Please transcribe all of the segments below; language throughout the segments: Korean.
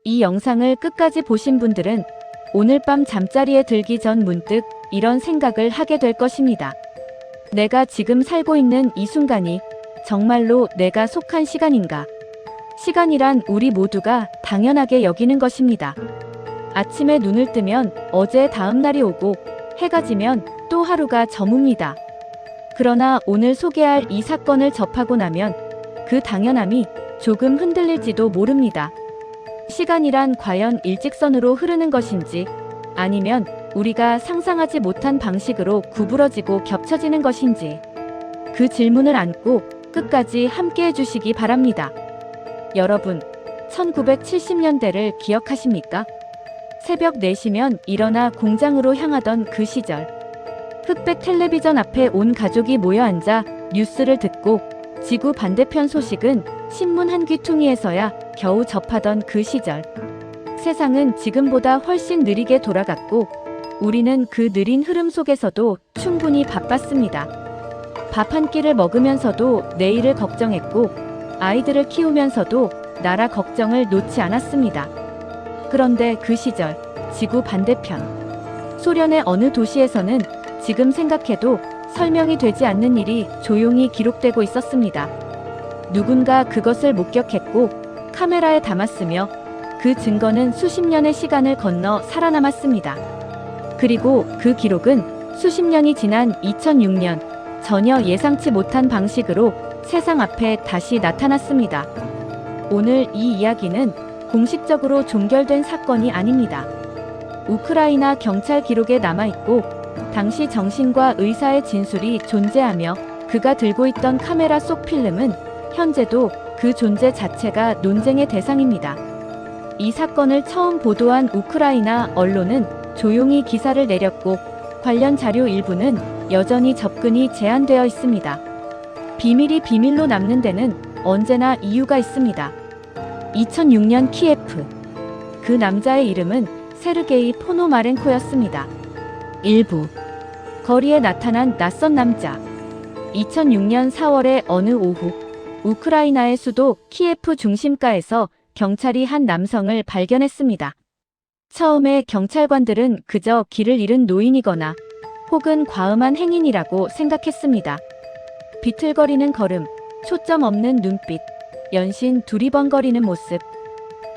이 영상을 끝까지 보신 분들은 오늘 밤 잠자리에 들기 전 문득 이런 생각을 하게 될 것입니다. 내가 지금 살고 있는 이 순간이 정말로 내가 속한 시간인가? 시간이란 우리 모두가 당연하게 여기는 것입니다. 아침에 눈을 뜨면 어제의 다음 날이 오고 해가 지면 또 하루가 저뭅니다. 그러나 오늘 소개할 이 사건을 접하고 나면 그 당연함이 조금 흔들릴지도 모릅니다. 시간이란 과연 일직선으로 흐르는 것인지 아니면 우리가 상상하지 못한 방식으로 구부러지고 겹쳐지는 것인지 그 질문을 안고 끝까지 함께 해주시기 바랍니다. 여러분, 1970년대를 기억하십니까? 새벽 4시면 일어나 공장으로 향하던 그 시절. 흑백 텔레비전 앞에 온 가족이 모여 앉아 뉴스를 듣고 지구 반대편 소식은 신문 한 귀퉁이에서야 겨우 접하던 그 시절. 세상은 지금보다 훨씬 느리게 돌아갔고 우리는 그 느린 흐름 속에서도 충분히 바빴습니다. 밥 한 끼를 먹으면서도 내일을 걱정했고 아이들을 키우면서도 나라 걱정을 놓지 않았습니다. 그런데 그 시절 지구 반대편 소련의 어느 도시에서는 지금 생각해도 설명이 되지 않는 일이 조용히 기록되고 있었습니다. 누군가 그것을 목격했고 카메라에 담았으며 그 증거는 수십 년의 시간을 건너 살아남았습니다. 그리고 그 기록은 수십 년이 지난 2006년 전혀 예상치 못한 방식으로 세상 앞에 다시 나타났습니다. 오늘 이 이야기는 공식적으로 종결된 사건이 아닙니다. 우크라이나 경찰 기록에 남아있고 당시 정신과 의사의 진술이 존재하며 그가 들고 있던 카메라 속 필름은 현재도 그 존재 자체가 논쟁의 대상입니다. 이 사건을 처음 보도한 우크라이나 언론은 조용히 기사를 내렸고 관련 자료 일부는 여전히 접근이 제한되어 있습니다. 비밀이 비밀로 남는 데는 언제나 이유가 있습니다. 2006년 키예프. 그 남자의 이름은 세르게이 포노마렌코였습니다. 일부. 거리에 나타난 낯선 남자. 2006년 4월의 어느 오후 우크라이나의 수도 키예프 중심가에서 경찰이 한 남성을 발견했습니다. 처음에 경찰관들은 그저 길을 잃은 노인이거나 혹은 과음한 행인이라고 생각했습니다. 비틀거리는 걸음, 초점 없는 눈빛, 연신 두리번거리는 모습.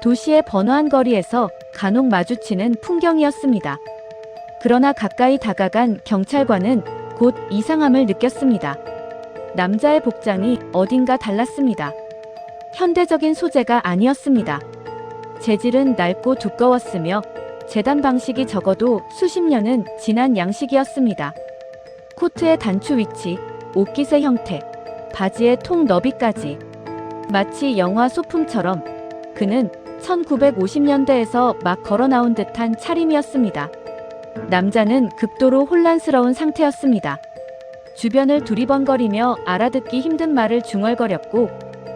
도시의 번화한 거리에서 간혹 마주치는 풍경이었습니다. 그러나 가까이 다가간 경찰관은 곧 이상함을 느꼈습니다. 남자의 복장이 어딘가 달랐습니다. 현대적인 소재가 아니었습니다. 재질은 낡고 두꺼웠으며 재단 방식이 적어도 수십 년은 지난 양식이었습니다. 코트의 단추 위치, 옷깃의 형태, 바지의 통 너비까지 마치 영화 소품처럼 그는 1950년대에서 막 걸어 나온 듯한 차림이었습니다. 남자는 극도로 혼란스러운 상태였습니다. 주변을 두리번거리며 알아듣기 힘든 말을 중얼거렸고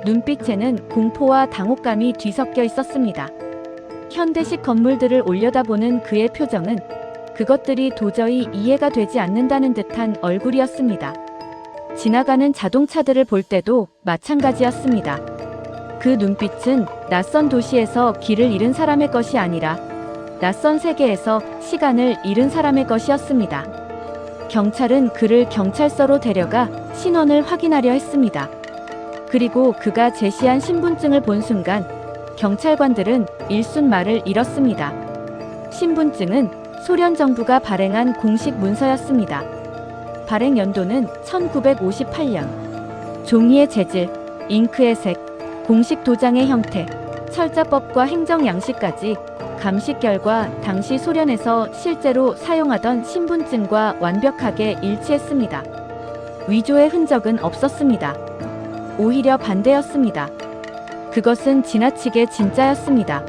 눈빛에는 공포와 당혹감이 뒤섞여 있었습니다. 현대식 건물들을 올려다보는 그의 표정은 그것들이 도저히 이해가 되지 않는다는 듯한 얼굴이었습니다. 지나가는 자동차들을 볼 때도 마찬가지였습니다. 그 눈빛은 낯선 도시에서 길을 잃은 사람의 것이 아니라 낯선 세계에서 시간을 잃은 사람의 것이었습니다. 경찰은 그를 경찰서로 데려가 신원을 확인하려 했습니다. 그리고 그가 제시한 신분증을 본 순간 경찰관들은 일순 말을 잃었습니다. 신분증은 소련 정부가 발행한 공식 문서였습니다. 발행 연도는 1958년. 종이의 재질, 잉크의 색, 공식 도장의 형태, 철자법과 행정 양식까지 감식 결과 당시 소련에서 실제로 사용하던 신분증과 완벽하게 일치했습니다. 위조의 흔적은 없었습니다. 오히려 반대였습니다. 그것은 지나치게 진짜였습니다.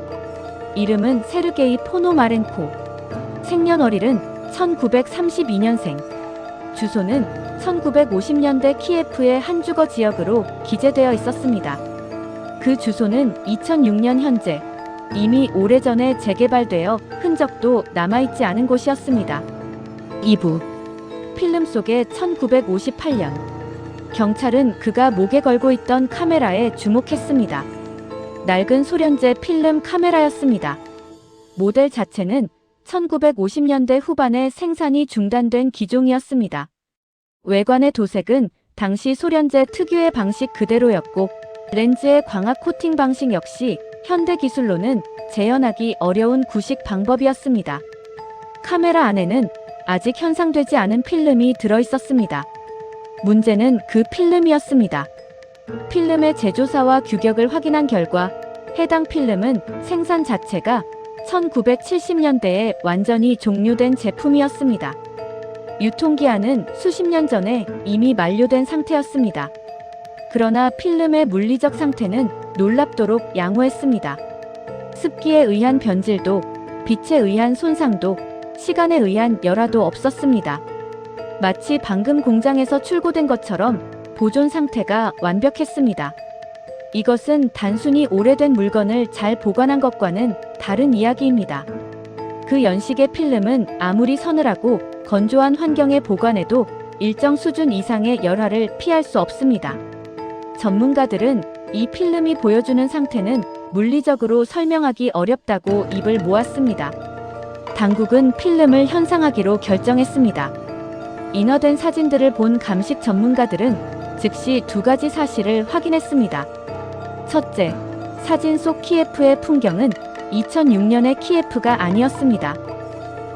이름은 세르게이 포노마렌코. 생년월일은 1932년생. 주소는 1950년대 키예프의 한 주거 지역으로 기재되어 있었습니다. 그 주소는 2006년 현재 이미 오래전에 재개발되어 흔적도 남아있지 않은 곳이었습니다. 2부. 필름 속의 1958년. 경찰은 그가 목에 걸고 있던 카메라에 주목했습니다. 낡은 소련제 필름 카메라였습니다. 모델 자체는 1950년대 후반에 생산이 중단된 기종이었습니다. 외관의 도색은 당시 소련제 특유의 방식 그대로였고 렌즈의 광학 코팅 방식 역시 현대 기술로는 재현하기 어려운 구식 방법이었습니다. 카메라 안에는 아직 현상되지 않은 필름이 들어있었습니다. 문제는 그 필름이었습니다. 필름의 제조사와 규격을 확인한 결과 해당 필름은 생산 자체가 1970년대에 완전히 종료된 제품이었습니다. 유통기한은 수십 년 전에 이미 만료된 상태였습니다. 그러나 필름의 물리적 상태는 놀랍도록 양호했습니다. 습기에 의한 변질도, 빛에 의한 손상도, 시간에 의한 열화도 없었습니다. 마치 방금 공장에서 출고된 것처럼 보존 상태가 완벽했습니다. 이것은 단순히 오래된 물건을 잘 보관한 것과는 다른 이야기입니다. 그 연식의 필름은 아무리 서늘하고 건조한 환경에 보관해도 일정 수준 이상의 열화를 피할 수 없습니다. 전문가들은 이 필름이 보여주는 상태는 물리적으로 설명하기 어렵다고 입을 모았습니다. 당국은 필름을 현상하기로 결정했습니다. 인화된 사진들을 본 감식 전문가들은 즉시 두 가지 사실을 확인했습니다. 첫째, 사진 속 키예프의 풍경은 2006년의 키예프가 아니었습니다.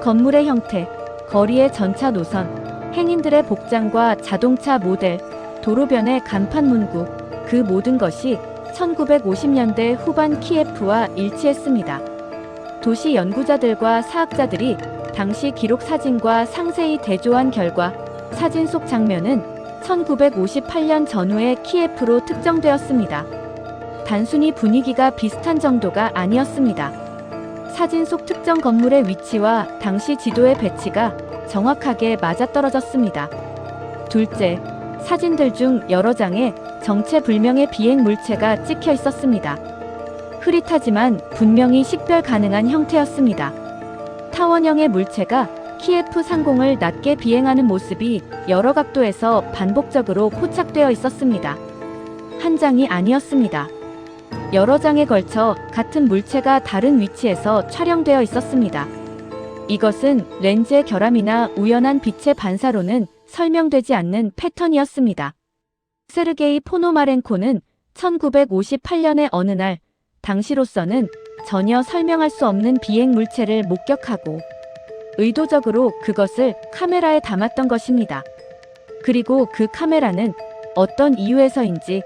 건물의 형태, 거리의 전차 노선, 행인들의 복장과 자동차 모델, 도로변의 간판 문구, 그 모든 것이 1950년대 후반 키예프와 일치했습니다. 도시 연구자들과 사학자들이 당시 기록 사진과 상세히 대조한 결과 사진 속 장면은 1958년 전후의 키예프로 특정되었습니다. 단순히 분위기가 비슷한 정도가 아니었습니다. 사진 속 특정 건물의 위치와 당시 지도의 배치가 정확하게 맞아떨어졌습니다. 둘째, 사진들 중 여러 장에 정체불명의 비행 물체가 찍혀 있었습니다. 흐릿하지만 분명히 식별 가능한 형태였습니다. 타원형의 물체가 키예프 상공을 낮게 비행하는 모습이 여러 각도에서 반복적으로 포착되어 있었습니다. 한 장이 아니었습니다. 여러 장에 걸쳐 같은 물체가 다른 위치에서 촬영되어 있었습니다. 이것은 렌즈의 결함이나 우연한 빛의 반사로는 설명되지 않는 패턴이었습니다. 세르게이 포노마렌코는 1958년의 어느 날 당시로서는 전혀 설명할 수 없는 비행 물체를 목격하고 의도적으로 그것을 카메라에 담았던 것입니다. 그리고 그 카메라는 어떤 이유에서인지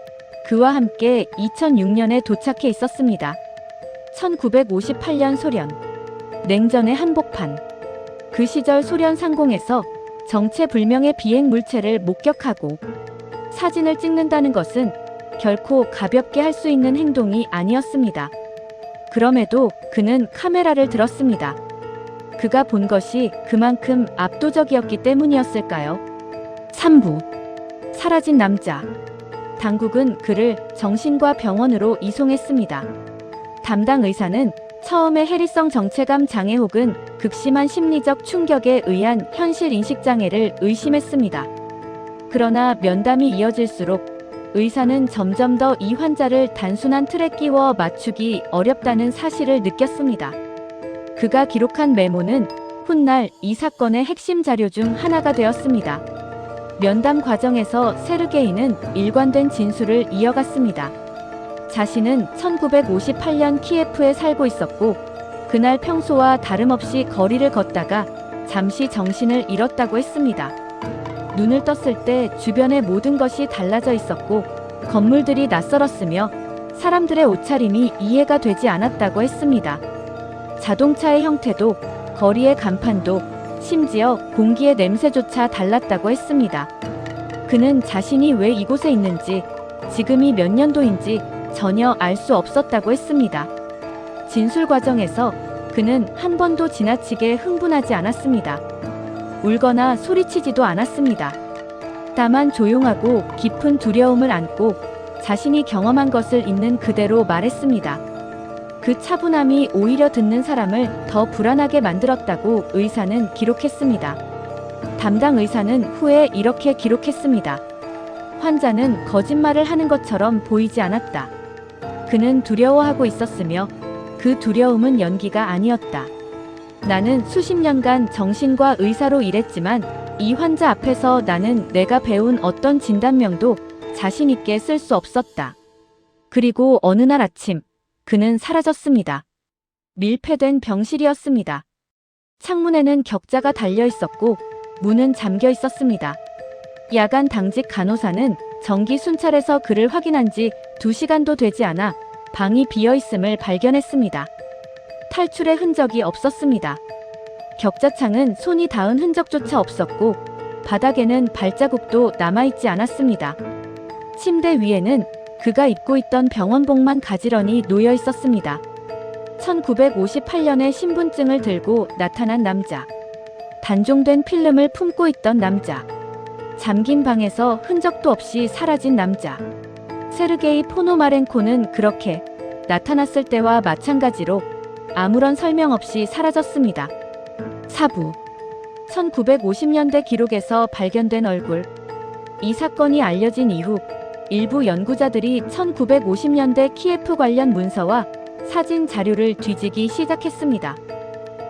그와 함께 2006년에 도착해 있었습니다. 1958년 소련 냉전의 한복판. 그 시절 소련 상공에서 정체불명의 비행 물체를 목격하고 사진을 찍는다는 것은 결코 가볍게 할 수 있는 행동이 아니었습니다. 그럼에도 그는 카메라를 들었습니다. 그가 본 것이 그만큼 압도적이었기 때문이었을까요? 3부. 사라진 남자. 당국은 그를 정신과 병원으로 이송했습니다. 담당 의사는 처음에 해리성 정체감 장애 혹은 극심한 심리적 충격에 의한 현실 인식 장애를 의심했습니다. 그러나 면담이 이어질수록 의사는 점점 더 이 환자를 단순한 틀에 끼워 맞추기 어렵다는 사실을 느꼈습니다. 그가 기록한 메모는 훗날 이 사건의 핵심 자료 중 하나가 되었습니다. 면담 과정에서 세르게이는 일관된 진술을 이어갔습니다. 자신은 1958년 키예프에 살고 있었고 그날 평소와 다름없이 거리를 걷다가 잠시 정신을 잃었다고 했습니다. 눈을 떴을 때 주변의 모든 것이 달라져 있었고 건물들이 낯설었으며 사람들의 옷차림이 이해가 되지 않았다고 했습니다. 자동차의 형태도 거리의 간판도 심지어 공기의 냄새조차 달랐다고 했습니다. 그는 자신이 왜 이곳에 있는지 지금이 몇 년도인지 전혀 알 수 없었다고 했습니다. 진술 과정에서 그는 한 번도 지나치게 흥분하지 않았습니다. 울거나 소리치지도 않았습니다. 다만 조용하고 깊은 두려움을 안고 자신이 경험한 것을 있는 그대로 말했습니다. 그 차분함이 오히려 듣는 사람을 더 불안하게 만들었다고 의사는 기록했습니다. 담당 의사는 후에 이렇게 기록했습니다. 환자는 거짓말을 하는 것처럼 보이지 않았다. 그는 두려워하고 있었으며 그 두려움은 연기가 아니었다. 나는 수십 년간 정신과 의사로 일했지만 이 환자 앞에서 나는 내가 배운 어떤 진단명도 자신 있게 쓸 수 없었다. 그리고 어느 날 아침 그는 사라졌습니다. 밀폐된 병실이었습니다. 창문에는 격자가 달려 있었고 문은 잠겨 있었습니다. 야간 당직 간호사는 정기 순찰에서 그를 확인한 지 2시간도 되지 않아 방이 비어 있음을 발견했습니다. 탈출의 흔적이 없었습니다. 격자창은 손이 닿은 흔적조차 없었고 바닥에는 발자국도 남아있지 않았습니다. 침대 위에는 그가 입고 있던 병원복만 가지런히 놓여 있었습니다. 1958년에 신분증을 들고 나타난 남자. 단종된 필름을 품고 있던 남자. 잠긴 방에서 흔적도 없이 사라진 남자. 세르게이 포노마렌코는 그렇게 나타났을 때와 마찬가지로 아무런 설명 없이 사라졌습니다. 사부. 1950년대 기록에서 발견된 얼굴. 이 사건이 알려진 이후 일부 연구자들이 1950년대 키예프 관련 문서와 사진 자료를 뒤지기 시작했습니다.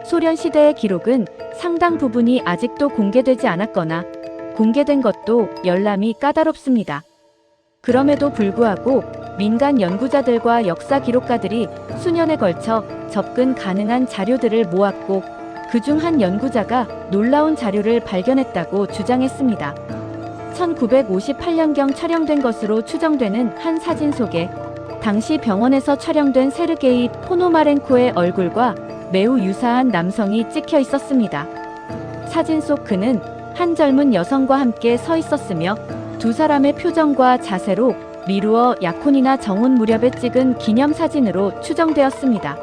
소련 시대의 기록은 상당 부분이 아직도 공개되지 않았거나 공개된 것도 열람이 까다롭습니다. 그럼에도 불구하고 민간 연구자들과 역사 기록가들이 수년에 걸쳐 접근 가능한 자료들을 모았고 그중 한 연구자가 놀라운 자료를 발견했다고 주장했습니다. 1958년경 촬영된 것으로 추정되는 한 사진 속에 당시 병원에서 촬영된 세르게이 포노마렌코의 얼굴과 매우 유사한 남성이 찍혀 있었습니다. 사진 속 그는 한 젊은 여성과 함께 서 있었으며 두 사람의 표정과 자세로 미루어 약혼이나 정혼 무렵에 찍은 기념사진으로 추정되었습니다.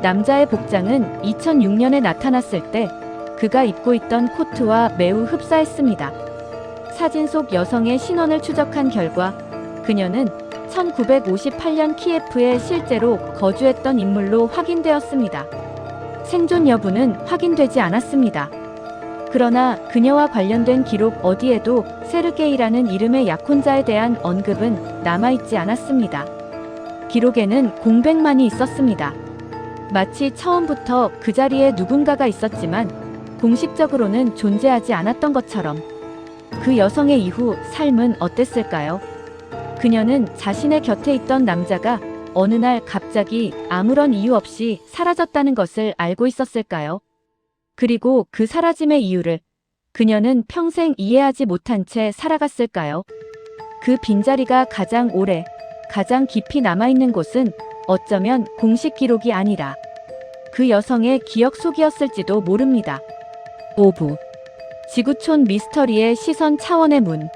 남자의 복장은 2006년에 나타났을 때 그가 입고 있던 코트와 매우 흡사했습니다. 사진 속 여성의 신원을 추적한 결과 그녀는 1958년 키예프에 실제로 거주했던 인물로 확인되었습니다. 생존 여부는 확인되지 않았습니다. 그러나 그녀와 관련된 기록 어디에도 세르게이라는 이름의 약혼자에 대한 언급은 남아있지 않았습니다. 기록에는 공백만이 있었습니다. 마치 처음부터 그 자리에 누군가가 있었지만 공식적으로는 존재하지 않았던 것처럼. 그 여성의 이후 삶은 어땠을까요? 그녀는 자신의 곁에 있던 남자가 어느 날 갑자기 아무런 이유 없이 사라졌다는 것을 알고 있었을까요? 그리고 그 사라짐의 이유를 그녀는 평생 이해하지 못한 채 살아갔을까요? 그 빈자리가 가장 오래, 가장 깊이 남아있는 곳은 어쩌면 공식 기록이 아니라 그 여성의 기억 속이었을지도 모릅니다. 5부. 지구촌 미스터리의 시선 차원의 문.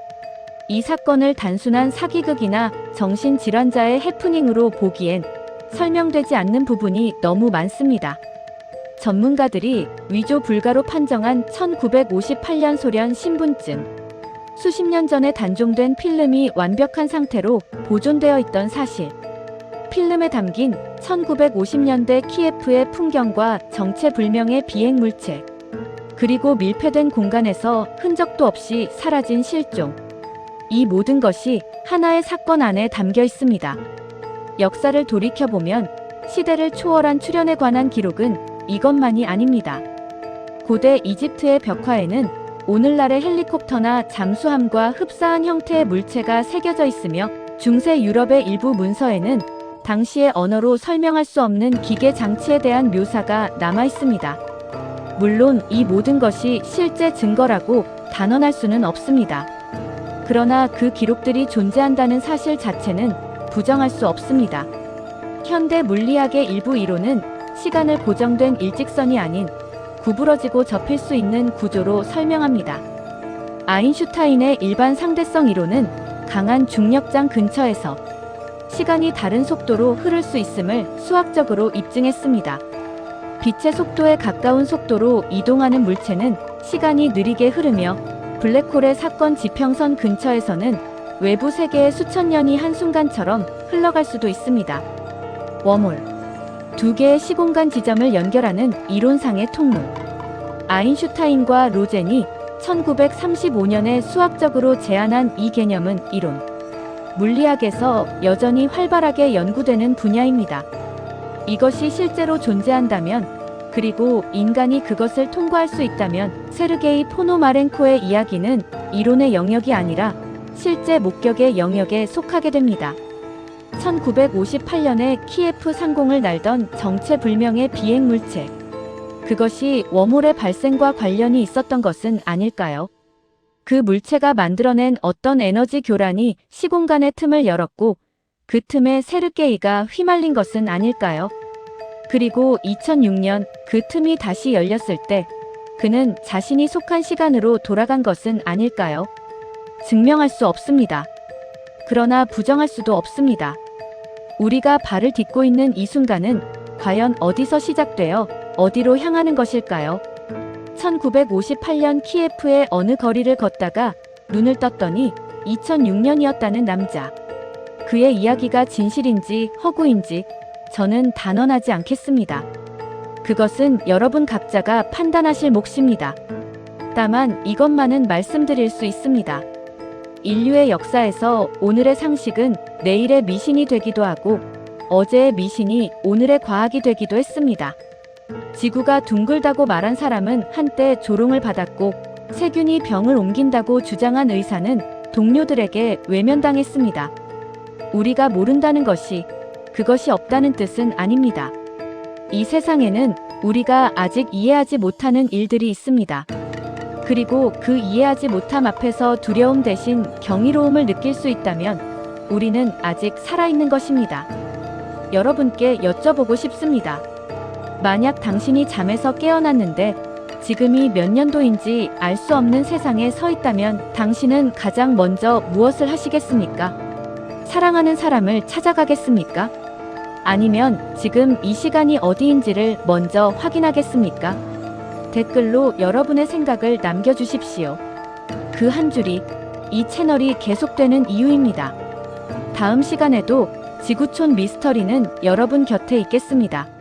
이 사건을 단순한 사기극이나 정신질환자의 해프닝으로 보기엔 설명되지 않는 부분이 너무 많습니다. 전문가들이 위조 불가로 판정한 1958년 소련 신분증. 수십 년 전에 단종된 필름이 완벽한 상태로 보존되어 있던 사실. 필름에 담긴 1950년대 키예프의 풍경과 정체불명의 비행물체. 그리고 밀폐된 공간에서 흔적도 없이 사라진 실종. 이 모든 것이 하나의 사건 안에 담겨 있습니다. 역사를 돌이켜보면 시대를 초월한 출현에 관한 기록은 이것만이 아닙니다. 고대 이집트의 벽화에는 오늘날의 헬리콥터나 잠수함과 흡사한 형태의 물체가 새겨져 있으며 중세 유럽의 일부 문서에는 당시의 언어로 설명할 수 없는 기계 장치에 대한 묘사가 남아 있습니다. 물론 이 모든 것이 실제 증거라고 단언할 수는 없습니다. 그러나 그 기록들이 존재한다는 사실 자체는 부정할 수 없습니다. 현대 물리학의 일부 이론은 시간을 고정된 일직선이 아닌 구부러지고 접힐 수 있는 구조로 설명합니다. 아인슈타인의 일반 상대성 이론은 강한 중력장 근처에서 시간이 다른 속도로 흐를 수 있음을 수학적으로 입증했습니다. 빛의 속도에 가까운 속도로 이동하는 물체는 시간이 느리게 흐르며 블랙홀의 사건 지평선 근처에서는 외부 세계의 수천 년이 한순간처럼 흘러갈 수도 있습니다. 웜홀. 두 개의 시공간 지점을 연결하는 이론상의 통로. 아인슈타인과 로젠이 1935년에 수학적으로 제안한 이 개념은 이론. 물리학에서 여전히 활발하게 연구되는 분야입니다. 이것이 실제로 존재한다면, 그리고 인간이 그것을 통과할 수 있다면 세르게이 포노마렌코의 이야기는 이론의 영역이 아니라 실제 목격의 영역에 속하게 됩니다. 1958년에 키예프 상공을 날던 정체불명의 비행물체. 그것이 웜홀의 발생과 관련이 있었던 것은 아닐까요? 그 물체가 만들어낸 어떤 에너지 교란이 시공간의 틈을 열었고 그 틈에 세르게이가 휘말린 것은 아닐까요? 그리고 2006년 그 틈이 다시 열렸을 때 그는 자신이 속한 시간으로 돌아간 것은 아닐까요? 증명할 수 없습니다. 그러나 부정할 수도 없습니다. 우리가 발을 딛고 있는 이 순간은 과연 어디서 시작되어 어디로 향하는 것일까요? 1958년 키예프의 어느 거리를 걷다가 눈을 떴더니 2006년이었다는 남자. 그의 이야기가 진실인지 허구인지 저는 단언하지 않겠습니다. 그것은 여러분 각자가 판단하실 몫입니다. 다만 이것만은 말씀드릴 수 있습니다. 인류의 역사에서 오늘의 상식은 내일의 미신이 되기도 하고 어제의 미신이 오늘의 과학이 되기도 했습니다. 지구가 둥글다고 말한 사람은 한때 조롱을 받았고 세균이 병을 옮긴다고 주장한 의사는 동료들에게 외면당했습니다. 우리가 모른다는 것이 그것이 없다는 뜻은 아닙니다. 이 세상에는 우리가 아직 이해하지 못하는 일들이 있습니다. 그리고 그 이해하지 못함 앞에서 두려움 대신 경이로움을 느낄 수 있다면 우리는 아직 살아있는 것입니다. 여러분께 여쭤보고 싶습니다. 만약 당신이 잠에서 깨어났는데 지금이 몇 년도인지 알 수 없는 세상에 서 있다면 당신은 가장 먼저 무엇을 하시겠습니까? 사랑하는 사람을 찾아가겠습니까? 아니면 지금 이 시간이 어디인지를 먼저 확인하겠습니까? 댓글로 여러분의 생각을 남겨주십시오. 그 한 줄이 이 채널이 계속되는 이유입니다. 다음 시간에도 지구촌 미스터리는 여러분 곁에 있겠습니다.